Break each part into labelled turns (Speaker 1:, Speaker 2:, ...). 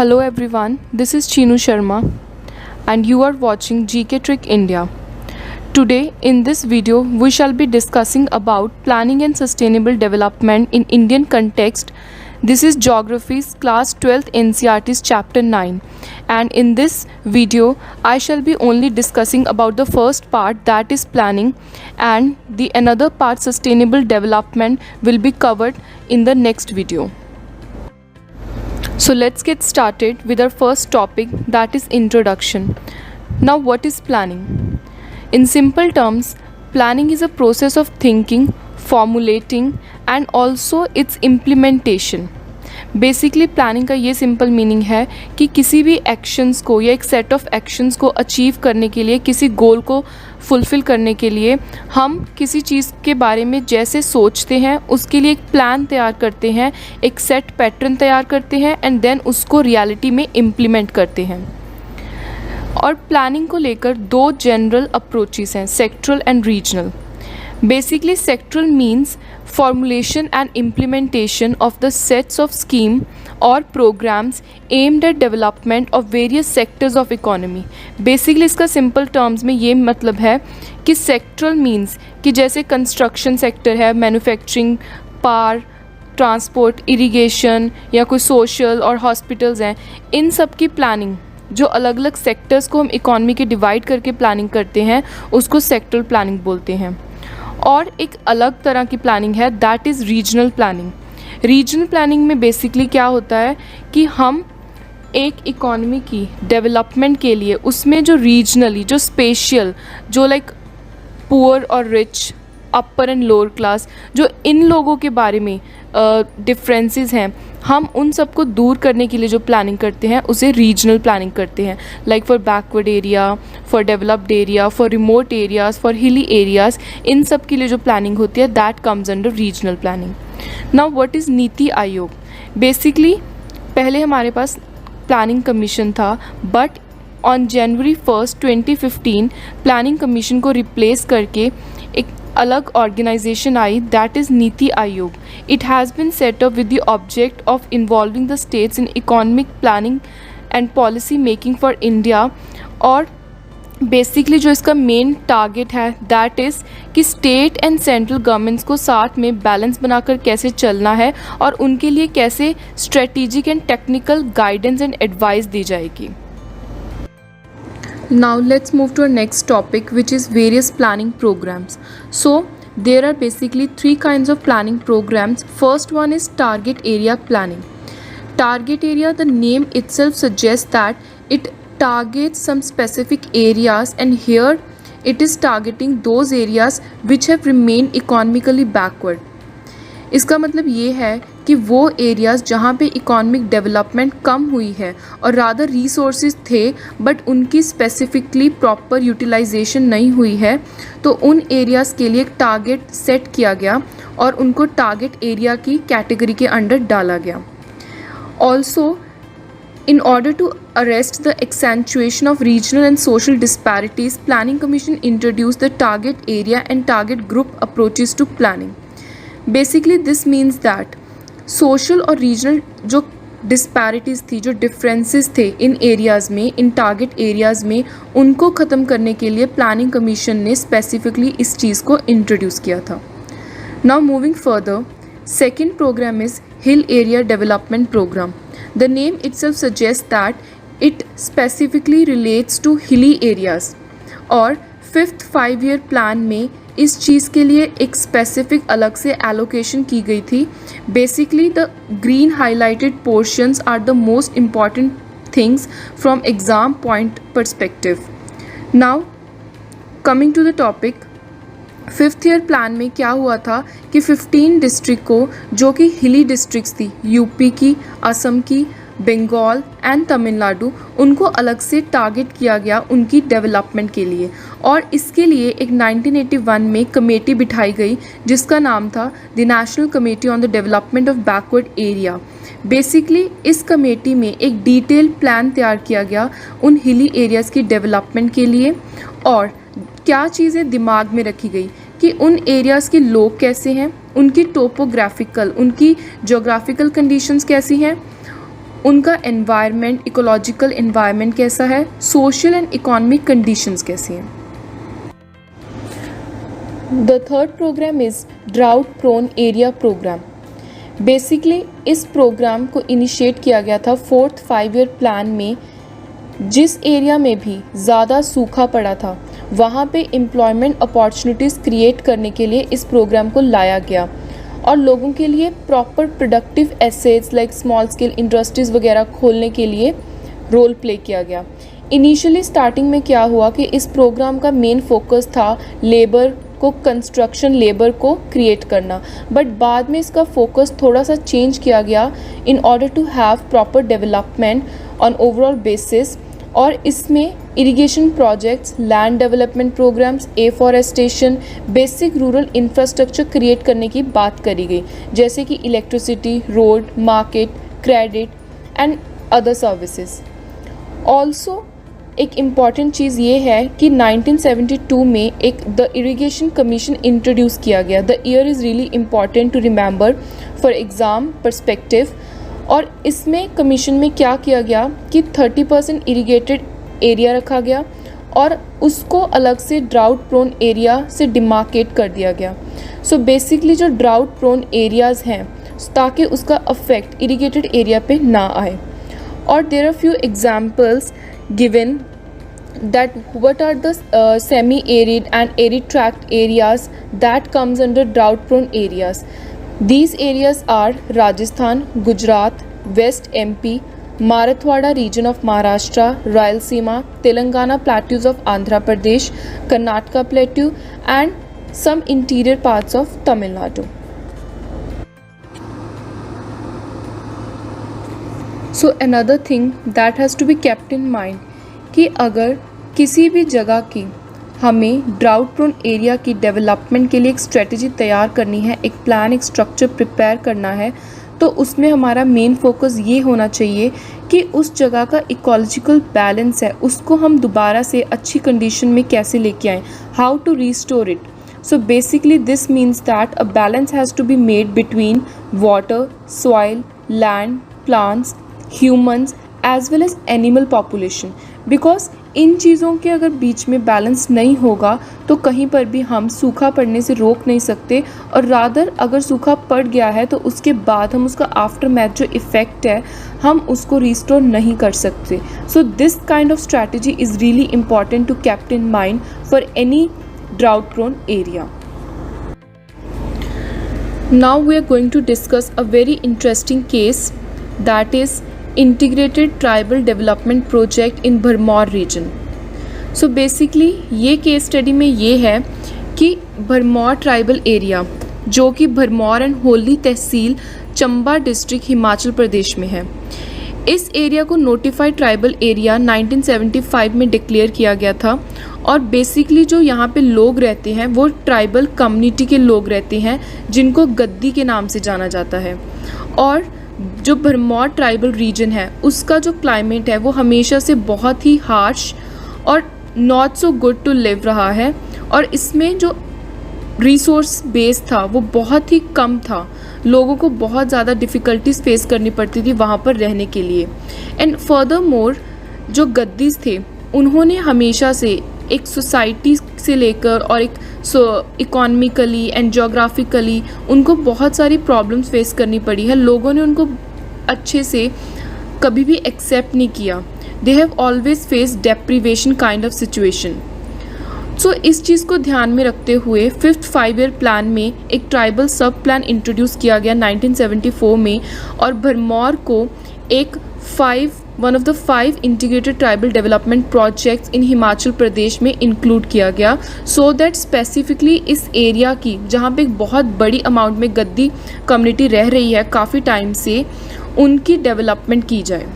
Speaker 1: Hello everyone, this is Chinu Sharma and you are watching GK Trick India. Today in this video we shall be discussing about planning and sustainable development in Indian context. This is Geography's class 12th NCERT's chapter 9 and in this video I shall be only discussing about the first part, that is planning, and the another part, sustainable development, will be covered in the next video. So let's get started with our first topic, that is introduction. Now what is planning? In simple terms, planning is a process of thinking, formulating and also its implementation. Basically planning का ये simple meaning है कि किसी भी actions को या एक set of actions को अचीव करने के लिए, किसी गोल को फुलफ़िल करने के लिए हम किसी चीज़ के बारे में जैसे सोचते हैं उसके लिए एक प्लान तैयार करते हैं, एक सेट पैटर्न तैयार करते हैं एंड देन उसको रियलिटी में इम्प्लीमेंट करते हैं. और प्लानिंग को लेकर दो जनरल अप्रोचेस हैं, sectoral and regional. Basically, sectoral means formulation and implementation of the sets of scheme or programs aimed at development of various sectors of economy. Basically इसका simple terms में ये मतलब है कि sectoral means कि जैसे construction sector है, manufacturing, power, transport, irrigation या कोई social और hospitals हैं, इन सब की planning जो अलग अलग सेक्टर्स को हम इकॉनमी के डिवाइड करके प्लानिंग करते हैं उसको सेक्टरल प्लानिंग बोलते हैं. और एक अलग तरह की प्लानिंग है, that is regional planning. Regional planning में बेसिकली क्या होता है कि हम एक इकॉनमी की डेवलपमेंट के लिए उसमें जो रीजनली, जो स्पेशियल, जो लाइक पुअर और rich, upper and lower class, जो इन लोगों के बारे में डिफरेंसेस हैं, हम उन सबको दूर करने के लिए जो प्लानिंग करते हैं उसे रीजनल प्लानिंग करते हैं. Like for backward area, for developed area, for remote areas, for hilly areas, इन सब के लिए जो प्लानिंग होती है that comes under regional planning. Now what is Niti Aayog? Basically पहले हमारे पास प्लानिंग कमीशन था, but on January 1, 2015 planning commission को रिप्लेस करके एक अलग ऑर्गेनाइजेशन आई, that is Niti Aayog. It has been set up with the object of involving the states in economic planning and policy making for India. और basically जो इसका main target है that is कि स्टेट एंड सेंट्रल गवर्नमेंट्स को साथ में balance बनाकर कैसे चलना है और उनके लिए कैसे strategic and technical guidance and advice दी जाएगी. Now let's move to our next topic, which is various planning programs. So there are basically three kinds of planning programs. First one is target area planning. Target area, the name itself suggests that it targets some specific areas, and here it is targeting those areas which have remained economically backward. इसका मतलब ये है कि वो areas जहाँ पे economic development कम हुई है और रादर रिसोर्सेज थे बट उनकी स्पेसिफिकली प्रॉपर यूटिलाइजेशन नहीं हुई है, तो उन एरियाज़ के लिए एक टारगेट सेट किया गया और उनको टारगेट एरिया की कैटेगरी के अंडर डाला गया. Also in order to arrest the accentuation of regional and social disparities, Planning Commission introduced the target area and target group approaches to planning. Basically this means that social और regional जो disparities थी, जो differences थे इन areas में, in target areas में, उनको ख़त्म करने के लिए प्लानिंग कमीशन ने स्पेसिफिकली इस चीज़ को इंट्रोड्यूस किया था. Now moving further, second program is hill area development program. The name itself suggest that it specifically relates to hilly areas. और फिफ्थ 5 ईयर प्लान में इस चीज़ के लिए एक स्पेसिफिक अलग से एलोकेशन की गई थी. Basically the green highlighted portions are the most important things from exam point perspective. Now coming to the topic, fifth year plan में क्या हुआ था कि 15 डिस्ट्रिक्ट को, जो कि हिली डिस्ट्रिक्ट्स थी, यूपी की, असम की, बंगाल एंड तमिलनाडु, उनको अलग से टारगेट किया गया उनकी डेवलपमेंट के लिए. और इसके लिए एक 1981 में कमेटी बिठाई गई जिसका नाम था the national committee on the development of backward area. Basically इस कमेटी में एक डिटेल प्लान तैयार किया गया उन हिली एरियाज़ की डेवलपमेंट के लिए. और क्या चीज़ें दिमाग में रखी गई कि उन एरियाज़ के लोग कैसे हैं, उनकी टोपोग्राफिकल, उनकी जोग्राफिकल कंडीशंस कैसी हैं, उनका एनवायरनमेंट, इकोलॉजिकल एनवायरनमेंट कैसा है, सोशल एंड इकोनॉमिक कंडीशंस कैसी हैं। The third program is drought prone area program. Basically इस प्रोग्राम को इनिशिएट किया गया था 4th 5-year प्लान में। जिस एरिया में भी ज़्यादा सूखा पड़ा था वहाँ पे एम्प्लॉयमेंट अपॉर्चुनिटीज़ क्रिएट करने के लिए इस प्रोग्राम को लाया गया और लोगों के लिए proper productive assets like small scale industries वगैरह खोलने के लिए रोल प्ले किया गया। इनिशियली स्टार्टिंग में क्या हुआ कि इस प्रोग्राम का मेन फोकस था लेबर को, कंस्ट्रक्शन लेबर को क्रिएट करना, बट बाद में इसका फोकस थोड़ा सा चेंज किया गया in order to have proper development on overall basis. और इसमें irrigation projects, land development programs, afforestation, basic rural infrastructure create करने की बात करी गई, जैसे कि electricity, road, market, credit and other services. Also एक इम्पॉर्टेंट चीज़ ये है कि 1972 में एक द इरिगेशन कमीशन इंट्रोड्यूस किया गया। The year is really important to remember for exam perspective. और इसमें कमीशन में क्या किया गया कि 30% इरिगेटेड एरिया रखा गया और उसको अलग से ड्राउट प्रोन एरिया से डिमार्केट कर दिया गया। सो बेसिकली जो ड्राउट प्रोन एरियाज़ हैं ताकि उसका अफेक्ट इरिगेटेड एरिया पे ना आए। और there are few examples given that what are the semi-arid and arid tract areas that comes under drought prone areas. These areas are Rajasthan, Gujarat, West MP, Marathwada region of Maharashtra, Rayalaseema, Telangana plateaus of Andhra Pradesh, Karnataka plateau and some interior parts of Tamil Nadu. So another thing that has to be kept in mind कि अगर किसी भी जगह की हमें drought prone area की development के लिए एक स्ट्रेटजी तैयार करनी है, एक प्लान, एक स्ट्रक्चर प्रिपेयर करना है, तो उसमें हमारा मेन फोकस ये होना चाहिए कि उस जगह का इकोलॉजिकल बैलेंस है उसको हम दोबारा से अच्छी कंडीशन में कैसे लेके आएँ, how to restore it. So basically this means that a balance has to be made between water, soil, land, plants, humans as well as animal population. Because इन चीज़ों के अगर बीच में बैलेंस नहीं होगा तो कहीं पर भी हम सूखा पड़ने से रोक नहीं सकते, और रादर अगर सूखा पड़ गया है तो उसके बाद हम उसका आफ्टर मैथ जो इफ़ेक्ट है हम उसको रिस्टोर नहीं कर सकते. So this kind of strategy is really important to kept in mind for any drought prone area. Now we are going to discuss a very interesting case, that is integrated tribal development project in Bharmor region. So basically ये case study में ये है कि Bharmour tribal area जो कि Bharmour and Holi tehsil Chamba district Himachal Pradesh में है, इस एरिया को नोटिफाइड ट्राइबल एरिया 1975 में डिक्लेयर किया गया था. और बेसिकली जो यहाँ पे लोग रहते हैं वो ट्राइबल कम्युनिटी के लोग रहते हैं जिनको गद्दी के नाम से जाना जाता है. और जो भरमौर ट्राइबल रीजन है उसका जो क्लाइमेट है वो हमेशा से बहुत ही हार्श और not so good to live रहा है, और इसमें जो रिसोर्स बेस था वो बहुत ही कम था. लोगों को बहुत ज़्यादा डिफ़िकल्टीज फेस करनी पड़ती थी वहाँ पर रहने के लिए. एंड फर्दर मोर जो गद्दीज थे उन्होंने हमेशा से एक सोसाइटी से लेकर और एक इकोनॉमिकली एंड जोग्राफिकली उनको बहुत सारी प्रॉब्लम्स फेस करनी पड़ी है. लोगों ने उनको अच्छे से कभी भी एक्सेप्ट नहीं किया. They have always face deprivation kind of situation. So इस चीज़ को ध्यान में रखते हुए 5th 5-year प्लान में एक ट्राइबल सब प्लान इंट्रोड्यूस किया गया 1974 में, और भरमौर को एक one of the 5 integrated tribal development projects in Himachal Pradesh में इंक्लूड किया गया, सो दैट स्पेसिफिकली इस एरिया की जहाँ पे एक बहुत बड़ी अमाउंट में गद्दी कम्युनिटी रह रही है काफ़ी टाइम से, उनकी डेवलपमेंट की जाए.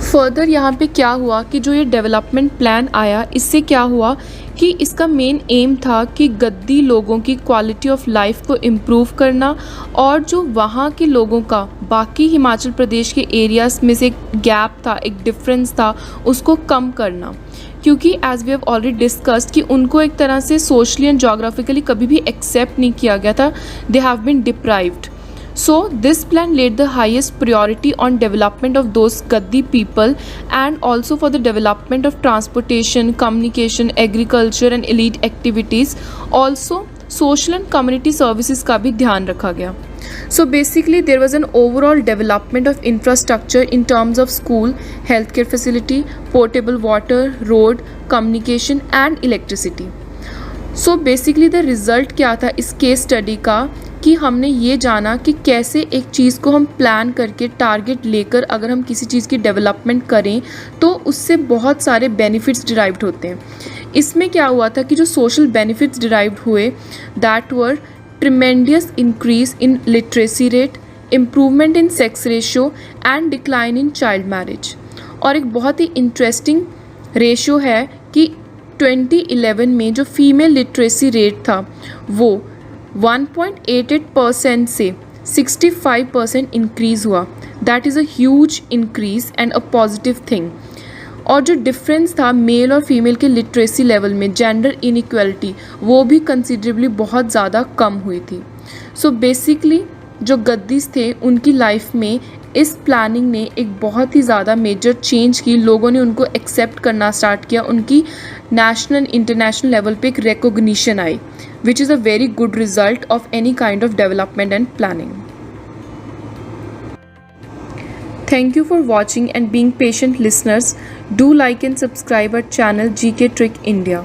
Speaker 1: फर्दर यहाँ पे क्या हुआ कि जो ये डेवलपमेंट प्लान आया इससे क्या हुआ कि इसका मेन एम था कि गद्दी लोगों की क्वालिटी ऑफ लाइफ को इम्प्रूव करना, और जो वहाँ के लोगों का बाकी हिमाचल प्रदेश के एरियाज़ में से एक गैप था, एक डिफरेंस था, उसको कम करना. क्योंकि as we have already discussed कि उनको एक तरह से सोशली एंड जोग्राफिकली कभी भी एक्सेप्ट नहीं किया गया था. They have been deprived. So this plan laid the highest priority on development of those Gaddi people and also for the development of transportation, communication, agriculture and elite activities. Also social and community services का भी ध्यान रखा गया. So basically there was an overall development of infrastructure in terms of school, healthcare facility, potable water, road, communication and electricity. So basically the result क्या था इस case study का कि हमने ये जाना कि कैसे एक चीज़ को हम प्लान करके टारगेट लेकर अगर हम किसी चीज़ की डेवलपमेंट करें तो उससे बहुत सारे बेनिफिट्स डिराइव्ड होते हैं. इसमें क्या हुआ था कि जो सोशल बेनिफिट्स डिराइव्ड हुए that were tremendous increase in literacy rate, improvement in sex ratio and decline in child marriage. और एक बहुत ही इंटरेस्टिंग रेशियो है कि 2011 में जो फीमेल लिटरेसी रेट था वो 1.88% से 65% इंक्रीज़ हुआ. That is a huge increase and a positive thing. और जो डिफरेंस था मेल और फीमेल के लिटरेसी लेवल में, जेंडर इनइक्वालिटी, वो भी कंसिडरेबली बहुत ज़्यादा कम हुई थी. सो बेसिकली जो गद्दीस थे उनकी लाइफ में इस प्लानिंग ने एक बहुत ही ज़्यादा मेजर चेंज की. लोगों ने उनको एक्सेप्ट करना स्टार्ट किया. उनकी नेशनल इंटरनेशनल लेवल पे एक recognition I, which is a very good result of any kind of development and planning. Thank you for watching and being patient listeners. Do like and subscribe our channel GK Trick India.